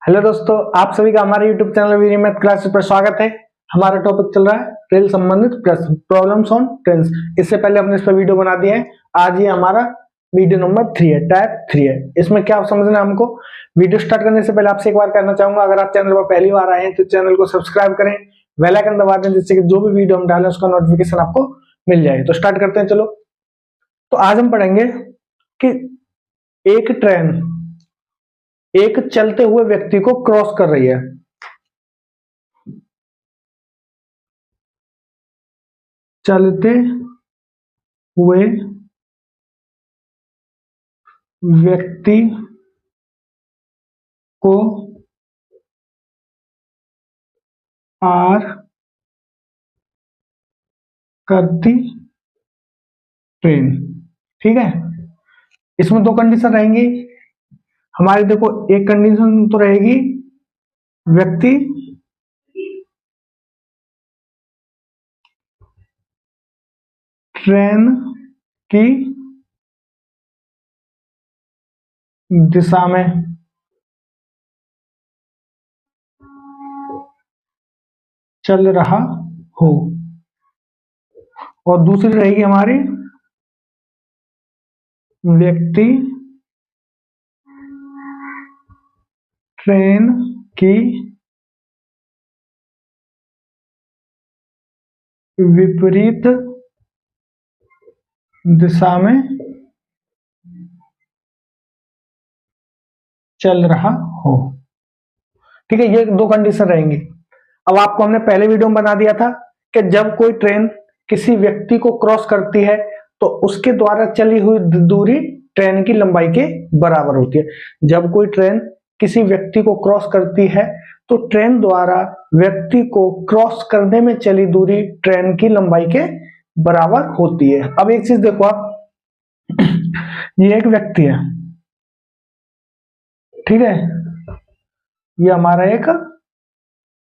Hello दोस्तों, आप सभी का हमारे YouTube channel Veeri math classes पर स्वागत है। हमारा टॉपिक चल रहा है रेल संबंधित प्रश्न, प्रॉब्लम्स ऑन ट्रेन्स। इससे पहले हमने इस पर वीडियो बना दिया है। आज ये हमारा वीडियो नंबर 3 है, टाइप 3 है। इसमें क्या समझना है हमको। वीडियो स्टार्ट करने से पहले आपसे एक बार कहना चाहूंगा, अगर आप चैनल पर पहली बार आए हैं तो चैनल को सब्सक्राइब करें, बेल आइकन दबा दें, जिससे कि जो भी वीडियो हम डालें उसका नोटिफिकेशन आपको मिल जाए। तो स्टार्ट करते हैं। चलो, तो आज हम पढ़ेंगे कि एक ट्रेन एक चलते हुए व्यक्ति को क्रॉस कर रही है। चलते हुए व्यक्ति को पार करती ट्रेन। ठीक है, इसमें दो कंडीशन रहेंगी हमारी। देखो, एक कंडीशन तो रहेगी व्यक्ति ट्रेन की दिशा में चल रहा हो, और दूसरी रहेगी हमारी व्यक्ति ट्रेन की विपरीत दिशा में चल रहा हो। ठीक है, ये दो कंडीशन रहेंगी। अब आपको हमने पहले वीडियो में बना दिया था कि जब कोई ट्रेन किसी व्यक्ति को क्रॉस करती है तो उसके द्वारा चली हुई दूरी ट्रेन की लंबाई के बराबर होती है। जब कोई ट्रेन किसी व्यक्ति को क्रॉस करती है तो ट्रेन द्वारा व्यक्ति को क्रॉस करने में चली दूरी ट्रेन की लंबाई के बराबर होती है। अब एक चीज देखो आप, ये एक व्यक्ति है, ठीक है, ये हमारा एक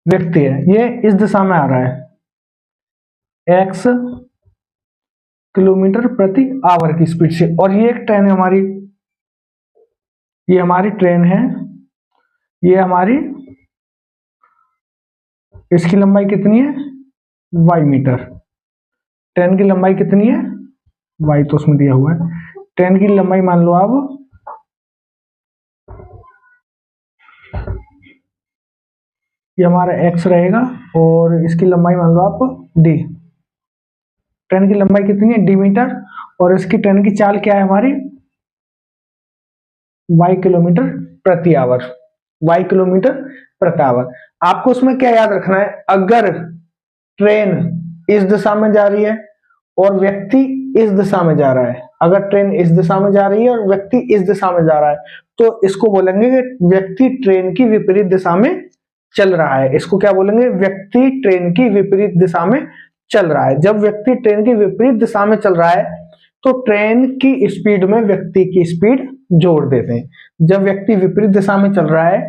व्यक्ति है, ये इस दिशा में आ रहा है x किलोमीटर प्रति आवर की स्पीड से, और ये एक ट्रेन है हमारी, ये हमारी ट्रेन है, ये हमारी, इसकी लंबाई कितनी है y मीटर। ट्रेन की लंबाई कितनी है y, तो उसमें दिया हुआ है। ट्रेन की लंबाई मान लो आप ये हमारा x रहेगा, और इसकी लंबाई मान लो आप d। ट्रेन की लंबाई कितनी है d मीटर, और इसकी ट्रेन की चाल क्या है हमारी y किलोमीटर प्रति आवर, y किलोमीटर प्रति आवर। आपको उसमें क्या याद रखना है, अगर ट्रेन इस दिशा में जा रही है और व्यक्ति इस दिशा में जा रहा है, अगर ट्रेन इस दिशा में जा रही है और व्यक्ति इस दिशा में जा रहा है, तो इसको बोलेंगे कि व्यक्ति ट्रेन की विपरीत दिशा में चल रहा है। इसको क्या बोलेंगे, व्यक्ति ट्रेन की विपरीत दिशा में चल रहा है। जब व्यक्ति ट्रेन की विपरीत दिशा में चल रहा है तो ट्रेन की स्पीड में व्यक्ति की स्पीड जोड़ देते हैं। जब व्यक्ति विपरीत दिशा में चल रहा है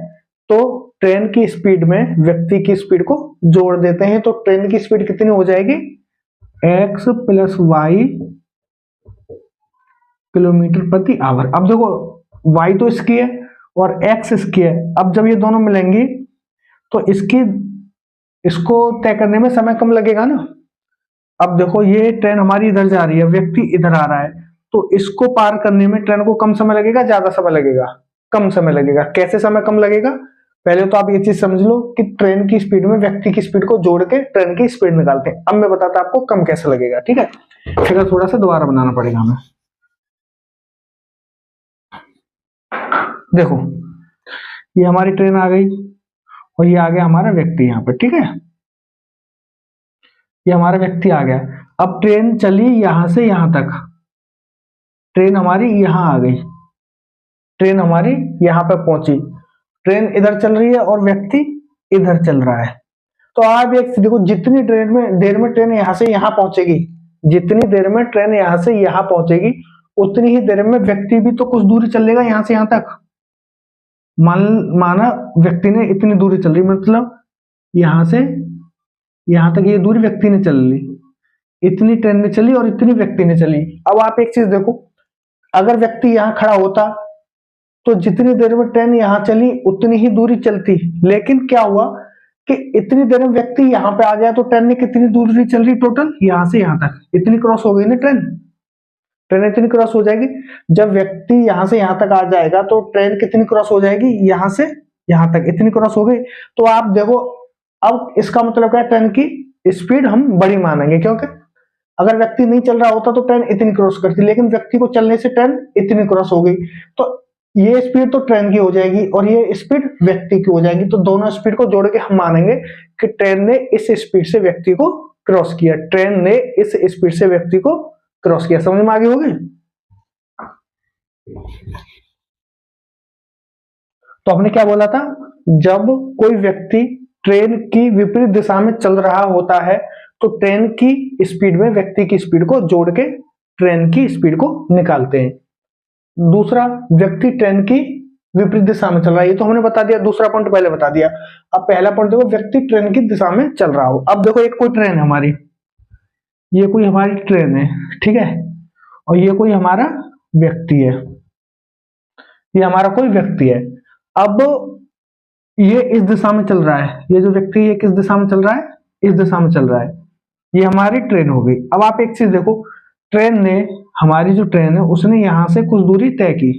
तो ट्रेन की स्पीड में व्यक्ति की स्पीड को जोड़ देते हैं, तो ट्रेन की स्पीड कितनी हो जाएगी x प्लस y किलोमीटर प्रति आवर। अब देखो, y तो इसकी है और x इसकी है। अब जब ये दोनों मिलेंगी तो इसको तय करने में समय कम लगेगा ना। अब देखो, ये ट्रेन हमारी इधर जा रही है, व्यक्ति इधर आ रहा है, तो इसको पार करने में ट्रेन को कम समय लगेगा, ज्यादा समय लगेगा, कम समय लगेगा। कैसे समय कम लगेगा, पहले तो आप ये चीज समझ लो कि ट्रेन की स्पीड में व्यक्ति की स्पीड को जोड़ के ट्रेन की स्पीड निकालते हैं। अब मैं बताता हूं आपको कम कैसे लगेगा। ठीक है, फिर थोड़ा सा दोबारा बनाना पड़ेगा हमें। देखो, ये हमारी ट्रेन आ गई और ये आ गया हमारा व्यक्ति यहाँ पे। ठीक है, ये हमारा व्यक्ति आ गया। अब ट्रेन चली यहां से यहां तक, ट्रेन हमारी यहां आ गई, ट्रेन हमारी यहां पे पहुंची। ट्रेन इधर चल रही है और व्यक्ति इधर चल रहा है। तो आप एक देखो, जितनी देर में ट्रेन यहां से यहां पहुंचेगी, जितनी देर में ट्रेन यहां से यहां पहुंचेगी उतनी ही देर में व्यक्ति भी तो कुछ दूरी चल लेगा यहां से यहां तक। माना व्यक्ति ने इतनी दूरी चल रही, मतलब यहां से यहां तक ये दूरी व्यक्ति ने चल ली, इतनी ट्रेन ने चली और इतनी व्यक्ति ने चली। अब आप एक चीज देखो, अगर व्यक्ति यहां खड़ा होता तो जितनी देर में ट्रेन यहां चली उतनी ही दूरी चलती, लेकिन क्या हुआ कि इतनी देर में व्यक्ति यहां पे आ गया तो ट्रेन ने कितनी दूरी चल रही टोटल, यहां से यहां तक इतनी क्रॉस हो गई ना ट्रेन, ट्रेन इतनी क्रॉस हो जाएगी। जब व्यक्ति यहां से यहां तक आ जाएगा तो ट्रेन कितनी क्रॉस हो जाएगी, यहां से यहां तक इतनी क्रॉस हो गई। तो आप देखो, अब इसका मतलब क्या है, ट्रेन की स्पीड हम बड़ी मानेंगे, क्योंकि अगर व्यक्ति नहीं चल रहा होता तो ट्रेन इतनी क्रॉस करती, लेकिन व्यक्ति को चलने से ट्रेन इतनी क्रॉस हो गई, तो ये स्पीड तो ट्रेन की हो जाएगी और ये स्पीड व्यक्ति की हो जाएगी। तो दोनों स्पीड को जोड़ के हम मानेंगे कि ट्रेन ने इस स्पीड से व्यक्ति को क्रॉस किया, ट्रेन ने इस स्पीड से व्यक्ति को क्रॉस किया। समझ में आगे होगी। तो हमने क्या बोला था, जब कोई व्यक्ति ट्रेन की विपरीत दिशा में चल रहा होता है तो ट्रेन की स्पीड में व्यक्ति की स्पीड को जोड़ के ट्रेन की स्पीड को निकालते हैं। दूसरा, व्यक्ति ट्रेन की विपरीत दिशा में चल रहा है, ये तो हमने बता दिया, दूसरा पॉइंट पहले बता दिया। अब पहला पॉइंट देखो, व्यक्ति ट्रेन की दिशा में चल रहा हो। अब देखो, एक कोई ट्रेन है हमारी, ये कोई हमारी ट्रेन है, ठीक है, और ये कोई हमारा व्यक्ति है, ये हमारा कोई व्यक्ति है। अब ये इस दिशा में चल रहा है, ये जो व्यक्ति है किस दिशा में चल रहा है, इस दिशा में चल रहा है, ये हमारी ट्रेन हो गई। अब आप एक चीज देखो, ट्रेन ने, हमारी जो ट्रेन है उसने यहां से कुछ दूरी तय की,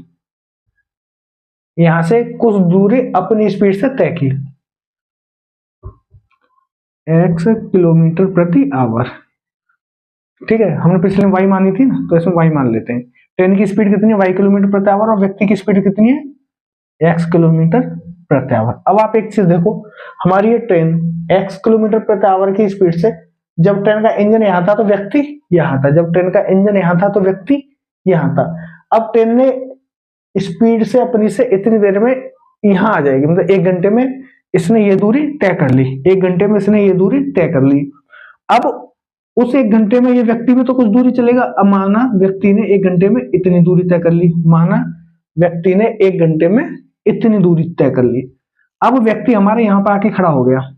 यहां से कुछ दूरी अपनी स्पीड से तय की, x किलोमीटर प्रति आवर, ठीक है, हमने पिछले में y मानी थी ना, तो इसमें y मान लेते हैं। ट्रेन की स्पीड कितनी है, y किलोमीटर प्रति आवर, और व्यक्ति की स्पीड कितनी है, x किलोमीटर प्रति आवर। अब आप एक चीज देखो, हमारी ये ट्रेन x किलोमीटर प्रति आवर की स्पीड से, जब ट्रेन का इंजन यहां था तो व्यक्ति यहां था, जब ट्रेन का इंजन यहां था तो व्यक्ति यहां था। अब ट्रेन ने स्पीड से अपनी से इतनी देर में यहां आ जाएगी, मतलब 1 घंटे में इसने ये दूरी तय कर ली, 1 घंटे में इसने ये दूरी तय कर ली। अब उस 1 घंटे में ये व्यक्ति भी तो कुछ दूरी चलेगा। अब माना व्यक्ति ने 1 घंटे में इतनी दूरी तय कर ली, माना व्यक्ति ने 1 घंटे में इतनी दूरी तय कर ली। अब व्यक्ति हमारे यहां पर आके खड़ा हो गया,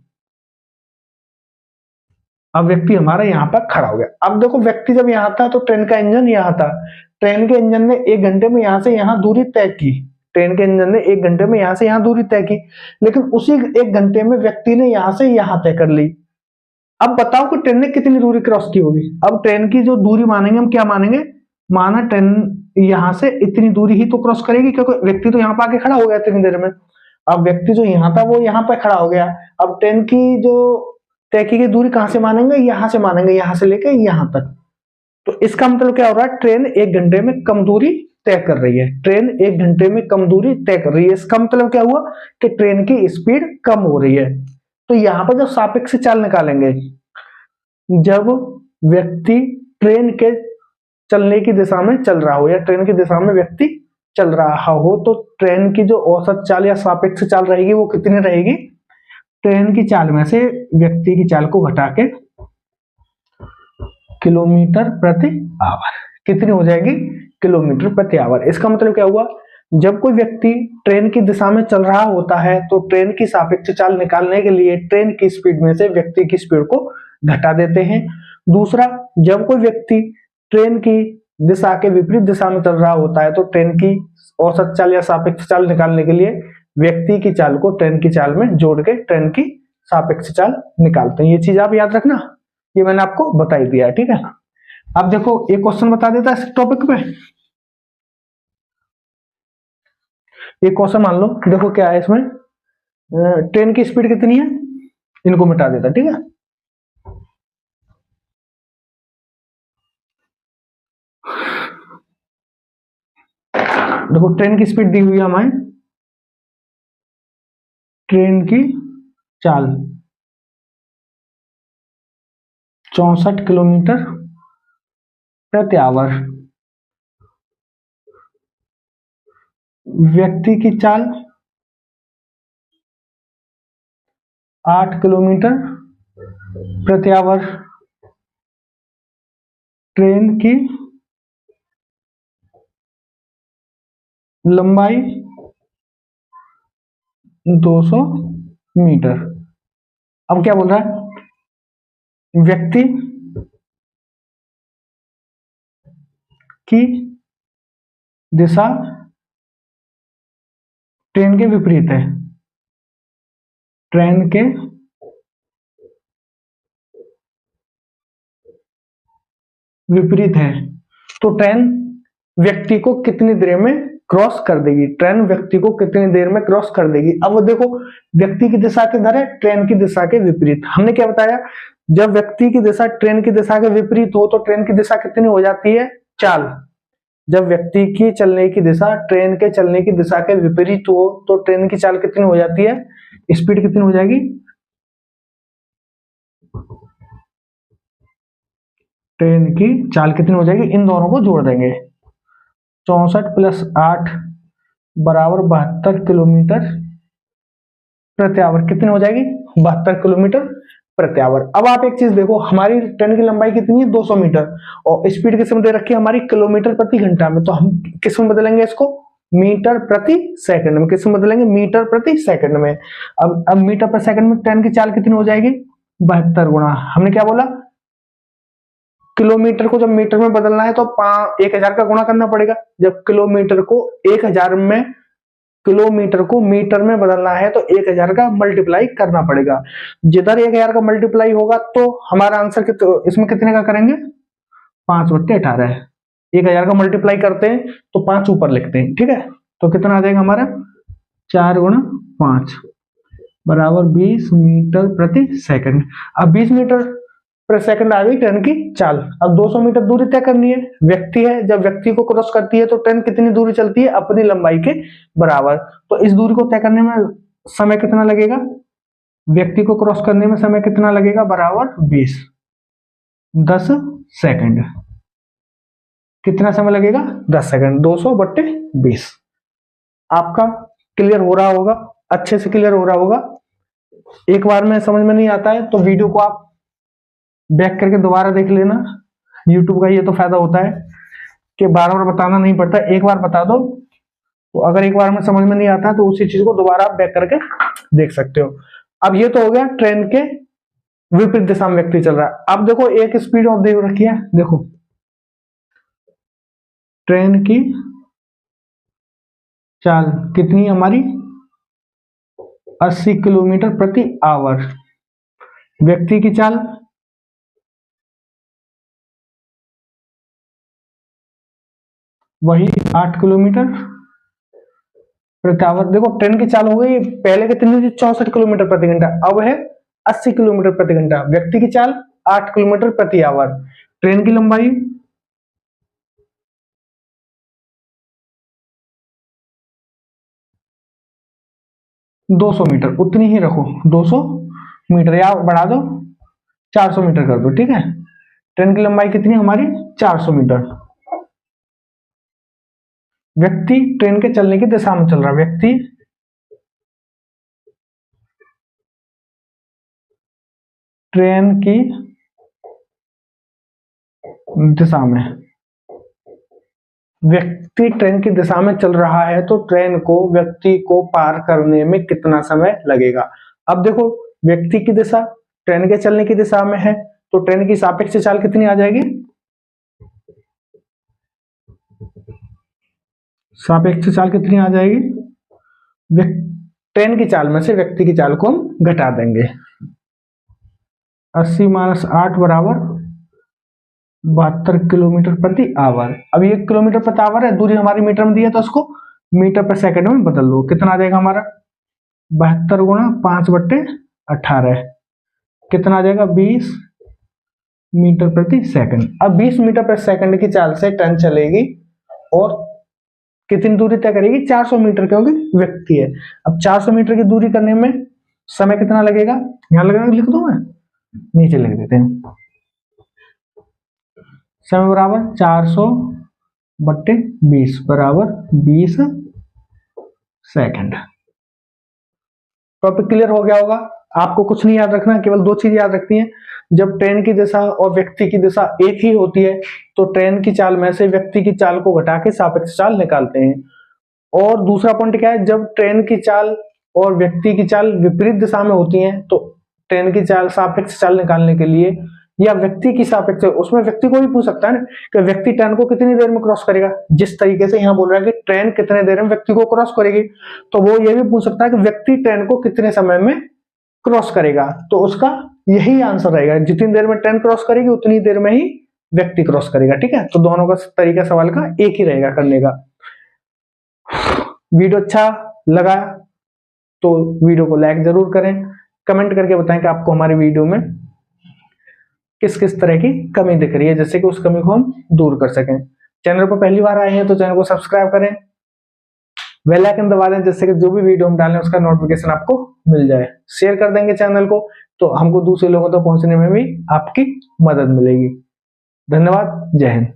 अब व्यक्ति हमारा यहां पर खड़ा हो गया। अब देखो, व्यक्ति जब यहां था तो ट्रेन का इंजन यहां था, ट्रेन के इंजन ने 1 घंटे में यहां से यहां दूरी तय की, ट्रेन के इंजन ने 1 घंटे में यहां से यहां दूरी तय की, लेकिन उसी 1 घंटे में व्यक्ति ने यहां से यहां तय कर ली। अब बताओ कि ट्रेन ने कितनी दूरी क्रॉस की होगी। अब ट्रेन की जो दूरी मानेंगे हम, क्या मानेंगे, माना ट्रेन यहां से इतनी दूरी ही तो क्रॉस करेगी, क्योंकि व्यक्ति तो यहां पर आके खड़ा हो गया इतनी देर में। अब व्यक्ति जो यहां था वो यहां पर खड़ा हो गया। अब ट्रेन की जो तय की गई दूरी कहां से मानेंगे, यहां से मानेंगे, यहां से लेके यहां तक। तो इसका मतलब क्या हो रहा है, ट्रेन 1 घंटे में कम दूरी तय कर रही है, ट्रेन 1 घंटे में कम दूरी तय कर रही है। इसका मतलब क्या हुआ कि ट्रेन की स्पीड कम हो रही है। तो यहां पर जब सापेक्ष चाल निकालेंगे, जब व्यक्ति ट्रेन के चलने की दिशा में चल रहा हो या ट्रेन की दिशा में व्यक्ति चल रहा हो, तो ट्रेन की जो औसत चाल या सापेक्ष चाल रहेगी वो कितनी रहेगी, ट्रेन की चाल में से व्यक्ति की चाल को घटा के किलोमीटर प्रति आवर कितनी हो जाएगी, किलोमीटर प्रति आवर। इसका मतलब क्या हुआ, जब कोई व्यक्ति ट्रेन की दिशा में चल रहा होता है तो ट्रेन की सापेक्ष चाल निकालने के लिए ट्रेन की स्पीड में से व्यक्ति की स्पीड को घटा देते हैं। दूसरा, जब कोई व्यक्ति ट्रेन की दिशा के विपरीत दिशा में चल रहा होता है तो ट्रेन की औसत चाल या सापेक्ष चाल निकालने के लिए व्यक्ति की चाल को ट्रेन की चाल में जोड़ के ट्रेन की सापेक्ष चाल निकालते हैं। ये चीज आप याद रखना, ये मैंने आपको बता ही दिया, ठीक है। अब देखो, एक क्वेश्चन बता देता है इस टॉपिक पे, एक क्वेश्चन मान लो, देखो क्या है इसमें, ट्रेन की स्पीड कितनी है, इनको मिटा देता, ठीक है। देखो, ट्रेन की स्पीड दी हुई है हमें, ट्रेन की चाल 64 किलोमीटर प्रति आवर, व्यक्ति की चाल 8 किलोमीटर प्रति आवर, ट्रेन की लंबाई 200 मीटर। अब क्या बोल रहा है, व्यक्ति की दिशा ट्रेन के विपरीत है, ट्रेन के विपरीत है, तो ट्रेन व्यक्ति को कितनी देर में क्रॉस कर देगी, ट्रेन व्यक्ति को कितनी देर में क्रॉस कर देगी। अब वो देखो व्यक्ति की दिशा किधर है, ट्रेन की दिशा के विपरीत। हमने क्या बताया, जब व्यक्ति की दिशा ट्रेन की दिशा के विपरीत हो तो ट्रेन की दिशा कितनी हो जाती है, चाल। जब व्यक्ति की चलने की दिशा ट्रेन के चलने की दिशा के विपरीत हो तो ट्रेन की चाल कितनी हो जाती है, स्पीड कितनी हो जाएगी, ट्रेन की चाल कितनी हो जाएगी, इन दोनों को जोड़ देंगे। 64 + 8 बराबर 72 किलोमीटर प्रति आवर, कितनी हो जाएगी, 72 किलोमीटर प्रति आवर। अब आप एक चीज देखो, हमारी ट्रेन की लंबाई कितनी है, 200 मीटर, और स्पीड किस में दे रखी है हमारी, किलोमीटर प्रति घंटा में। तो हम किस में बदलेंगे इसको, मीटर प्रति सेकंड में। किस में बदलेंगे, मीटर प्रति सेकंड में। अब मीटर प्रति सेकंड में ट्रेन की चाल कितनी हो जाएगी, 72 गुणा, हमने क्या बोला, किलोमीटर को जब मीटर में बदलना है तो 1000 का गुणा करना पड़ेगा। जब किलोमीटर को 1000 में, किलोमीटर को मीटर में बदलना है तो 1000 का मल्टीप्लाई करना पड़ेगा। जिधर 1000 का मल्टीप्लाई होगा तो हमारा आंसर इसमें कितने का करेंगे, 5/18 है। 1000 का मल्टीप्लाई करते हैं तो 5 ऊपर लिखते हैं, ठीक है। तो कितना आ जाएगा हमारा, 4 × 5 बराबर 20 मीटर प्रति सेकंड। अब 20 मीटर प्रति सेकंड आ गई ट्रेन की चाल। अब 200 मीटर दूरी तय करनी है, व्यक्ति है, जब व्यक्ति को क्रॉस करती है तो ट्रेन कितनी दूरी चलती है, अपनी लंबाई के बराबर। तो इस दूरी को तय करने में समय कितना लगेगा, व्यक्ति को क्रॉस करने में समय कितना लगेगा, बराबर 20, 10 सेकंड। कितना समय लगेगा, 10 सेकंड, 200/20। आपका क्लियर हो रहा होगा, अच्छे से क्लियर हो रहा होगा। एक बार में समझ में नहीं आता है तो वीडियो को आप बैक करके दोबारा देख लेना। YouTube का ये तो फायदा होता है कि बार-बार बताना नहीं पड़ता, एक बार बता दो तो अगर एक बार में समझ में नहीं आता तो उसी चीज को दोबारा आप बैक करके देख सकते हो। अब ये तो हो गया ट्रेन के विपरीत दिशा में व्यक्ति चल रहा है। अब देखो एक स्पीड ऑफ दे रखी है, देखो ट्रेन की चाल कितनी हमारी, 80 किलोमीटर प्रति आवर। व्यक्ति की चाल वही 8 किलोमीटर प्रति आवर। देखो ट्रेन की चाल हो गई, पहले कितनी थी, 64 किलोमीटर प्रति घंटा, अब है 80 किलोमीटर प्रति घंटा। व्यक्ति की चाल 8 किलोमीटर प्रति आवर। ट्रेन की लंबाई 200 मीटर, उतनी ही रखो, 200 मीटर, या बढ़ा दो 400 मीटर कर दो, ठीक है। ट्रेन की लंबाई कितनी हमारी, 400 मीटर। व्यक्ति ट्रेन के चलने की दिशा में चल रहा है, व्यक्ति ट्रेन की दिशा में, व्यक्ति ट्रेन की दिशा में चल रहा है तो ट्रेन को व्यक्ति को पार करने में कितना समय लगेगा। अब देखो व्यक्ति की दिशा ट्रेन के चलने की दिशा में है तो ट्रेन की सापेक्ष चाल कितनी आ जाएगी, सापेक्ष चाल कितनी आ जाएगी, ट्रेन की चाल में से व्यक्ति की चाल को हम घटा देंगे। 80 - 8 बराबर 72 किलोमीटर प्रति आवर। अब ये किलोमीटर प्रति आवर है, दूरी हमारी मीटर में दी है तो उसको मीटर पर सेकंड में बदल लो। कितना आ जाएगा हमारा, 72 × 5/18। कितना आ जाएगा, 20 मीटर प्रति सेकंड। अब 20 मीटर प्रति सेकंड की चाल से ट्रेन चलेगी और कितनी दूरी तय करेगी, 400 मीटर, क्योंकि व्यक्ति है। अब 400 मीटर की दूरी करने में समय कितना लगेगा, यहां लगेगा, लिख दो, मैं नीचे लिख देते हैं। समय बराबर 400/20 बराबर 20 सेकंड। टॉपिक क्लियर हो गया होगा। आपको कुछ नहीं याद रखना, केवल 2 चीज याद रखती हैं। जब ट्रेन की दिशा और व्यक्ति की दिशा एक ही होती है तो ट्रेन की चाल में से व्यक्ति की चाल को घटा के सापेक्ष चाल निकालते हैं। और दूसरा पॉइंट क्या है, जब ट्रेन की चाल और व्यक्ति की चाल विपरीत दिशा में होती है तो ट्रेन की चाल सापेक्ष चाल निकालने के लिए या व्यक्ति की सापेक्ष, उसमें व्यक्ति को भी पूछ सकता है ना कि व्यक्ति ट्रेन को कितनी देर में क्रॉस करेगा। जिस तरीके से यहाँ बोल रहा है कि ट्रेन कितने देर में व्यक्ति को क्रॉस करेगी, तो वो ये भी पूछ सकता है कि व्यक्ति ट्रेन को कितने समय में क्रॉस करेगा। तो उसका यही आंसर रहेगा, जितनी देर में ट्रेन क्रॉस करेगी उतनी देर में ही व्यक्ति क्रॉस करेगा। ठीक है, तो दोनों का तरीका सवाल का एक ही रहेगा करने का। वीडियो अच्छा लगा तो वीडियो को लाइक जरूर करें, कमेंट करके बताएं कि आपको हमारी वीडियो में किस किस तरह की कमी दिख रही है, जैसे कि उस कमी को हम दूर कर सकें। चैनल पर पहली बार आए हैं तो चैनल को सब्सक्राइब करें, बेल आइकन दबा दें, जिससे कि जो भी वीडियो हम डालें उसका नोटिफिकेशन आपको मिल जाए। शेयर कर देंगे चैनल को तो हमको दूसरे लोगों तक पहुंचने में भी आपकी मदद मिलेगी। धन्यवाद, जय हिंद।